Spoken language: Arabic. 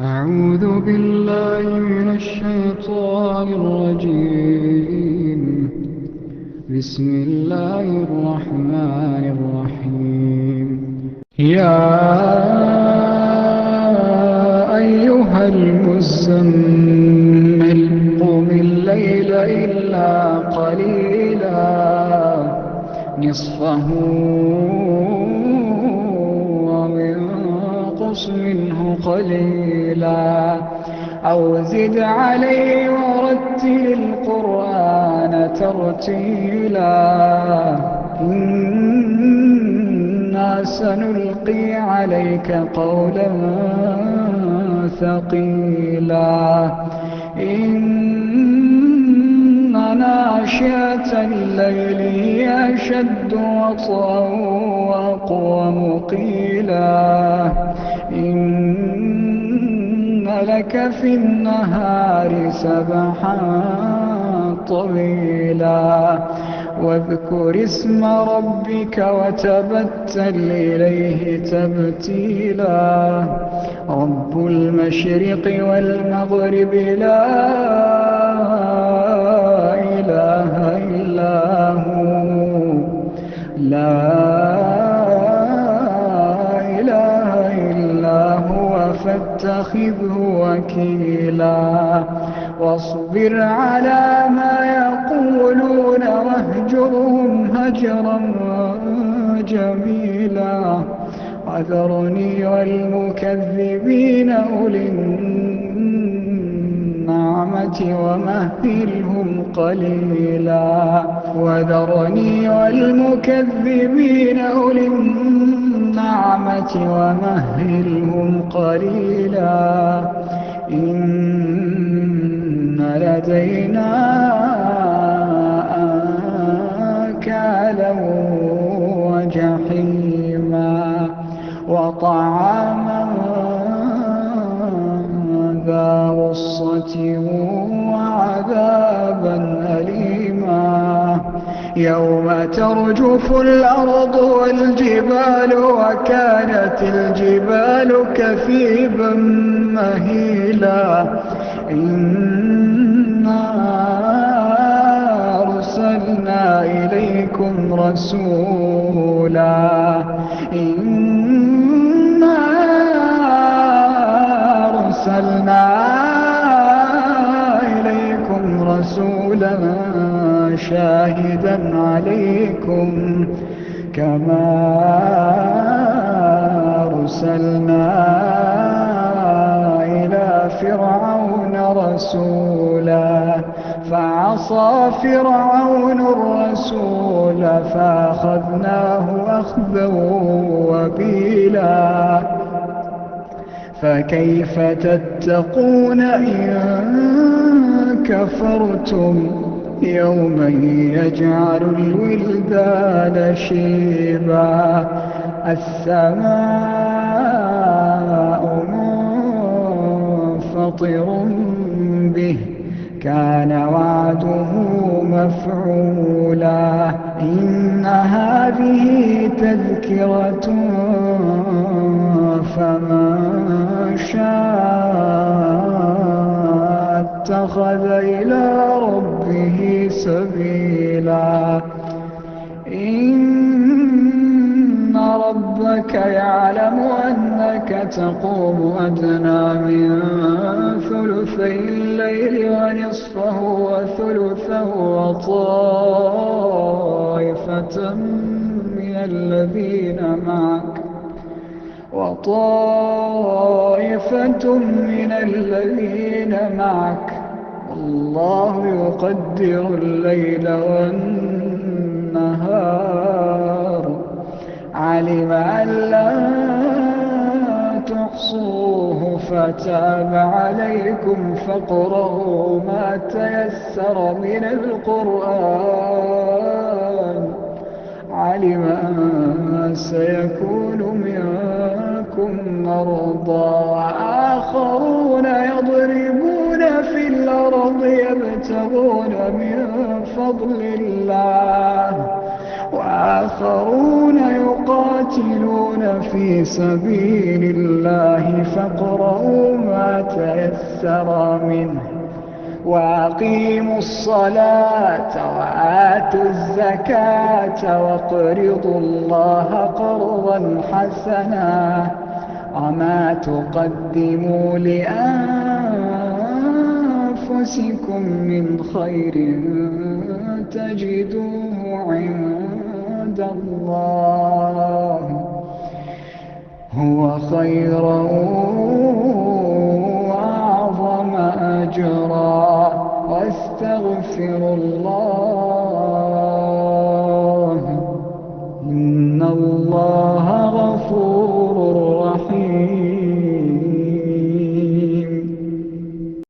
أعوذ بالله من الشيطان الرجيم. بسم الله الرحمن الرحيم. يا أيها المزمل قم الليل إلا قليلا نصفه وانقص منه قليلا أو زد عليه ورتل القرآن ترتيلا إنا سنلقي عليك قولا ثقيلا إن ناشئة الليل هي أشد وطئا وأقوم قيلا إن لك في النهار سبحا طويلا واذكر اسم ربك وتبتل إليه تبتيلا رب المشرق والمغرب لا إله إلا هو فاتخذه وكيلا واصبر على ما يقولون واهجرهم هجرا جميلا وذرني والمكذبين أولي النعمة ومهلهم قليلا وذرني والمكذبين أولي النعمة ومهلهم قليلا إن لدينا أنكالا وجحيما وطعاما ذا غصة وعذابا أليما يوم ترجف الأرض والجبال وكانت الجبال كثيبا مهيلا إنا أرسلنا إليكم رسولا إنا أرسلنا إليكم رسولا شاهدا عليكم كما أرسلنا إلى فرعون رسولا فعصى فرعون الرسول فأخذناه أخذا وبيلا فكيف تتقون إن كفرتم يوما يجعل الولدان شيبا السماء منفطر به كان وعده مفعولا إن هذه تذكرة فمن شاء اتخذ إلى ربه سبيلا إن ربك يعلم أنك تقوم أدنى من ثلثي الليل ونصفه وثلثه وطائفة من الذين معك والله يقدر الليل والنهار علم أن لا تحصوه فتاب عليكم فاقرؤوا ما تيسر من القرآن علم أن سيكون منكم مرضى وآخرون يضربون في الأرض يبتغون من فضل الله وآخرون يقاتلون في سبيل الله فاقرؤوا ما تيسر منه وأقيموا الصلاة وآتوا الزكاة وَاقْرِضُوا الله قرضا حسنا وما تقدموا لأنفسكم من خير تجدوه عند الله هو خيرا وأعظم أجرا واستغفروا الله إن الله